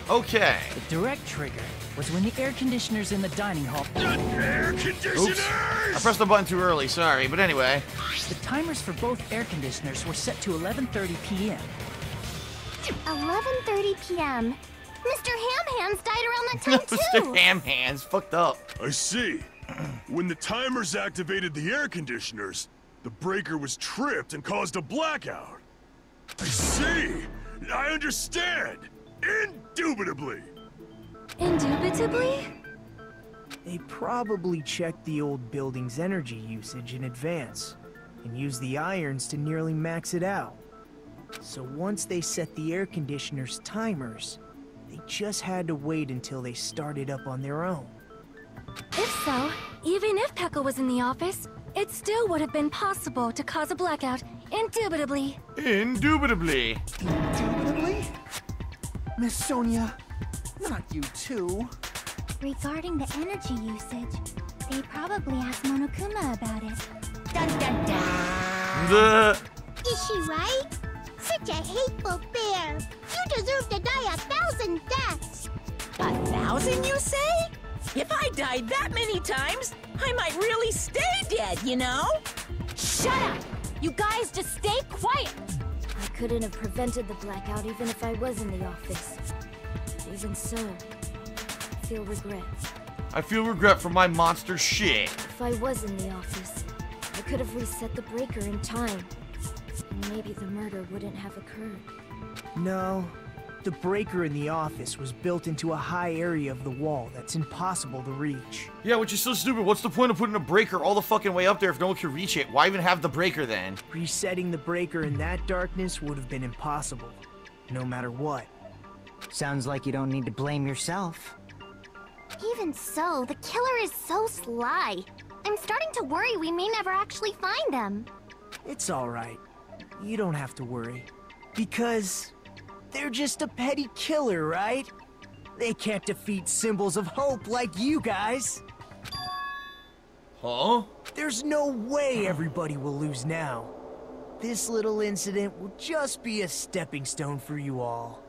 Okay. The direct trigger was when the air conditioners in the dining hall... Air conditioners! Oops. I pressed the button too early, sorry. But anyway. The timers for both air conditioners were set to 11:30 p.m. 11:30 p.m. Mr. Ham Hands died around that time too. Mr. Ham Hands fucked up. I see. When the timers activated the air conditioners, the breaker was tripped and caused a blackout. I see. I understand. Indubitably. Indubitably? They probably checked the old building's energy usage in advance and used the irons to nearly max it out. So once they set the air conditioner's timers, they just had to wait until they started up on their own. If so, even if Pekka was in the office, it still would have been possible to cause a blackout, indubitably. Indubitably. Indubitably? Miss Sonia, not you too. Regarding the energy usage, they probably asked Monokuma about it. Dun dun dun! Is she right? Such a hateful bear! You deserve to die 1,000 deaths! 1,000, you say? If I died that many times, I might really stay dead, you know? Shut up! You guys just stay quiet! I couldn't have prevented the blackout even if I was in the office. Even so, I feel regret. I feel regret for my monster shit. If I was in the office, I could have reset the breaker in time. And maybe the murder wouldn't have occurred. No, the breaker in the office was built into a high area of the wall that's impossible to reach. Yeah, which is so stupid. What's the point of putting a breaker all the fucking way up there if no one can reach it? Why even have the breaker then? Resetting the breaker in that darkness would have been impossible, no matter what. Sounds like you don't need to blame yourself. Even so, the killer is so sly. I'm starting to worry we may never actually find them. It's alright. You don't have to worry. Because they're just a petty killer, right? They can't defeat symbols of hope like you guys. Huh? There's no way everybody will lose now. This little incident will just be a stepping stone for you all.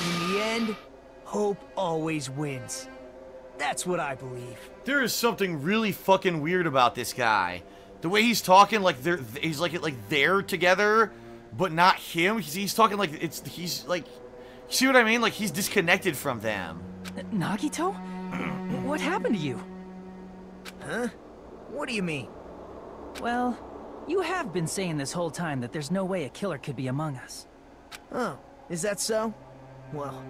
In the end, hope always wins. That's what I believe. There is something really fucking weird about this guy. The way he's talking, like he's like they're together, but not him. He's talking like he's like, see what I mean? Like he's disconnected from them. Nagito? What happened to you? Huh? What do you mean? Well, you have been saying this whole time that there's no way a killer could be among us. Oh, is that so? Well,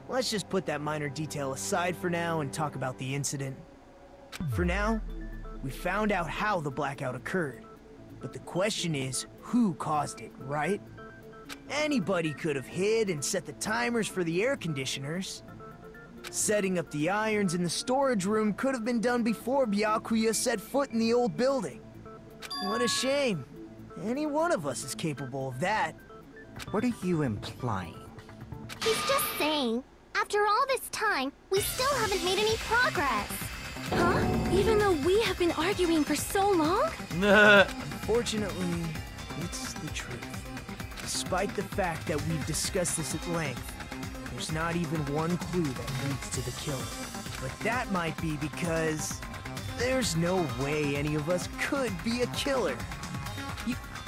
let's just put that minor detail aside for now and talk about the incident. For now, we found out how the blackout occurred. But the question is, who caused it, right? Anybody could have hid and set the timers for the air conditioners. Setting up the irons in the storage room could have been done before Byakuya set foot in the old building. What a shame. Any one of us is capable of that. What are you implying? He's just saying, after all this time, we still haven't made any progress. Huh? Even though we have been arguing for so long? Nah. Unfortunately, it's the truth. Despite the fact that we've discussed this at length, there's not even one clue that leads to the killer. But that might be because there's no way any of us could be a killer.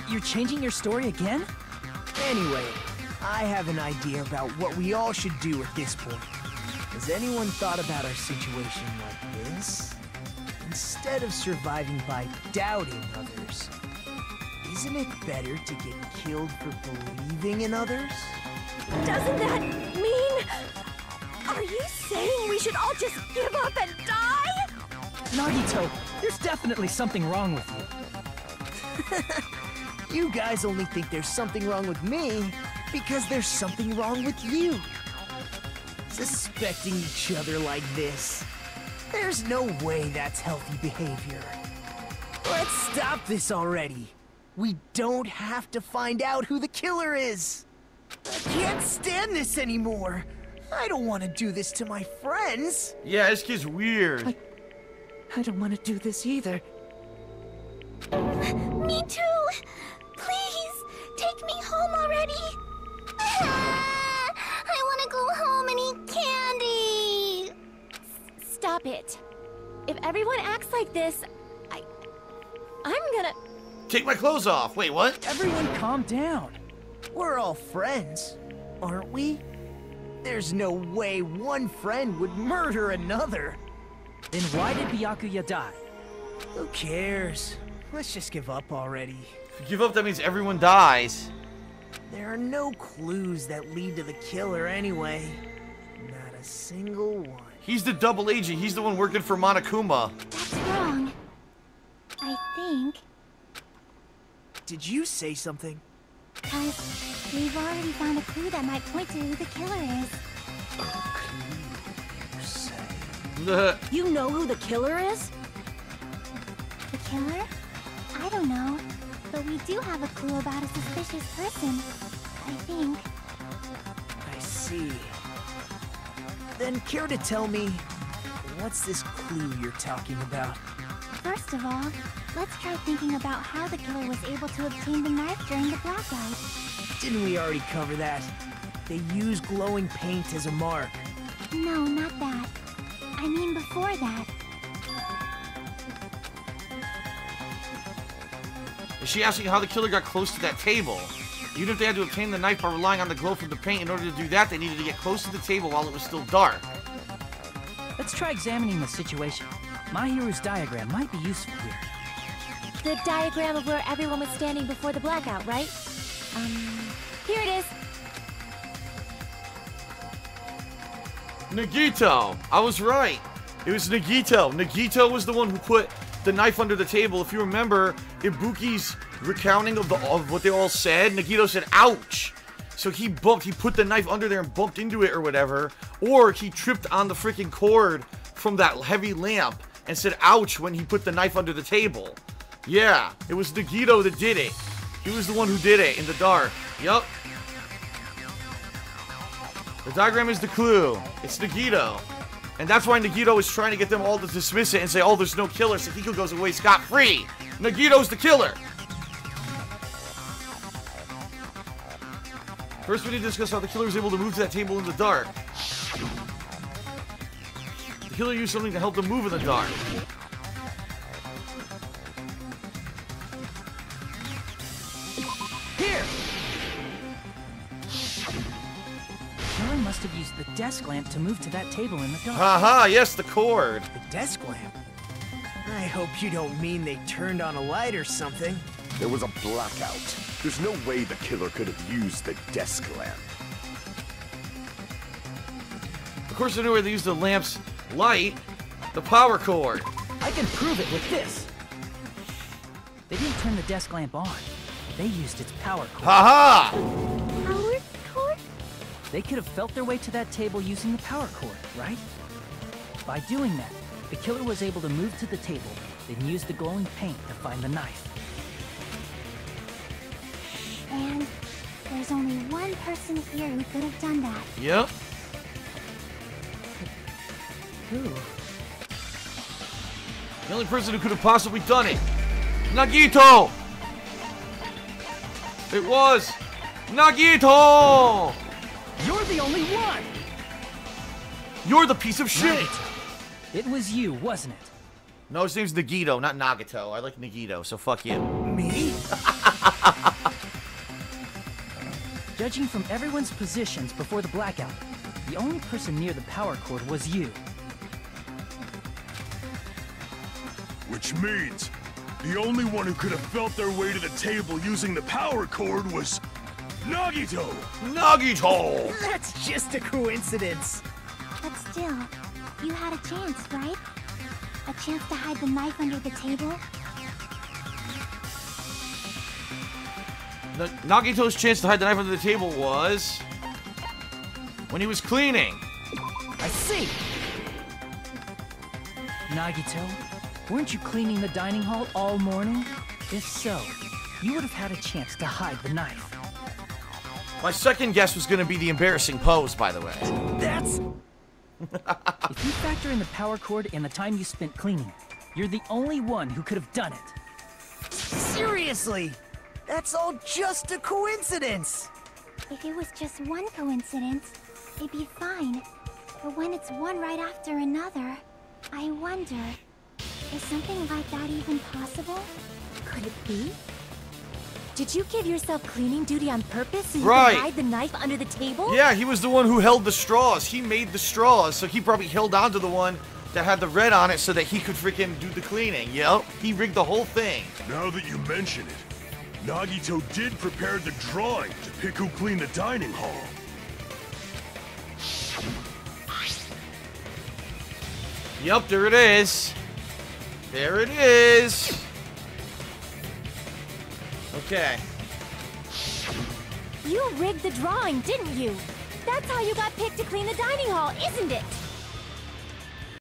You're changing your story again? Anyway, I have an idea about what we all should do at this point. Has anyone thought about our situation like this? Instead of surviving by doubting others, isn't it better to get killed for believing in others? Doesn't that mean... Are you saying we should all just give up and die? Nagito, there's definitely something wrong with you. You guys only think there's something wrong with me because there's something wrong with you. Suspecting each other like this. There's no way that's healthy behavior. Let's stop this already. We don't have to find out who the killer is. I can't stand this anymore. I don't want to do this to my friends. Yeah, this kid's weird. I don't want to do this either. Me too! Please, take me home already! I want to go home and eat candy! stop it. If everyone acts like this, I'm gonna... Take my clothes off. Wait, what? Everyone calm down. We're all friends, aren't we? There's no way one friend would murder another. Then why did Byakuya die? Who cares? Let's just give up already. If you give up, that means everyone dies. There are no clues that lead to the killer anyway. Not a single one. He's the double agent. He's the one working for Monokuma. That's wrong. I think. Did you say something? Because we've already found a clue that might point to who the killer is. You know who the killer is? The killer? I don't know. But we do have a clue about a suspicious person. I think. I see. Then care to tell me, what's this clue you're talking about? First of all, let's try thinking about how the killer was able to obtain the knife during the blackout. Didn't we already cover that? They use glowing paint as a mark. No, not that. I mean before that. Is she asking how the killer got close to that table? Even if they had to obtain the knife by relying on the glow from the paint, in order to do that, they needed to get close to the table while it was still dark. Let's try examining the situation. Mahiru's diagram might be useful here. The diagram of where everyone was standing before the blackout, right? Here it is. Nagito! I was right. It was Nagito. Nagito was the one who put the knife under the table. If you remember Ibuki's recounting of what they all said, Nagito said, ouch! So he put the knife under there and bumped into it or whatever. Or he tripped on the freaking cord from that heavy lamp and said, ouch, when he put the knife under the table. Yeah, it was Nagito that did it. He was the one who did it in the dark. Yup. The diagram is the clue. It's Nagito. And that's why Nagito is trying to get them all to dismiss it and say, oh, there's no killer, so Hiko goes away scot-free. Nagito's the killer. First, we need to discuss how the killer was able to move to that table in the dark. The killer used something to help them move in the dark. Here! The killer must have used the desk lamp to move to that table in the dark. Haha, yes, the cord. The desk lamp? I hope you don't mean they turned on a light or something. There was a blackout. There's no way the killer could have used the desk lamp. Of course, I know where they used the lamp's light. The power cord. I can prove it with this. They didn't turn the desk lamp on. They used its power cord. Haha! Power cord? They could have felt their way to that table using the power cord, right? By doing that, the killer was able to move to the table, then use the glowing paint to find the knife. And there's only one person here who could have done that. Yep. Who? The only person who could have possibly done it. Nagito! It was Nagito! You're the only one! You're the piece of shit! Right. It was you, wasn't it? No, his name's Nagito, not Nagito. I like Nagito, so fuck you. Me? Judging from everyone's positions before the blackout, the only person near the power cord was you. Which means the only one who could have felt their way to the table using the power cord was Nagito! Nagito! That's just a coincidence. But still, you had a chance, right? A chance to hide the knife under the table? Nagito's chance to hide the knife under the table was when he was cleaning. I see! Nagito, weren't you cleaning the dining hall all morning? If so, you would have had a chance to hide the knife. My second guess was going to be the embarrassing pose, by the way. That's... If you factor in the power cord and the time you spent cleaning, you're the only one who could have done it. Seriously! That's all just a coincidence! If it was just one coincidence, it'd be fine. But when it's one right after another... I wonder, is something like that even possible? Could it be? Did you give yourself cleaning duty on purpose so you Right. could hide the knife under the table? Yeah, he was the one who held the straws. He made the straws, so he probably held onto the one that had the red on it so that he could freaking do the cleaning. Yep, he rigged the whole thing. Now that you mention it, Nagito did prepare the drawing to pick who cleaned the dining hall. Yep, there it is. There it is. Okay. You rigged the drawing, didn't you? That's how you got picked to clean the dining hall, isn't it?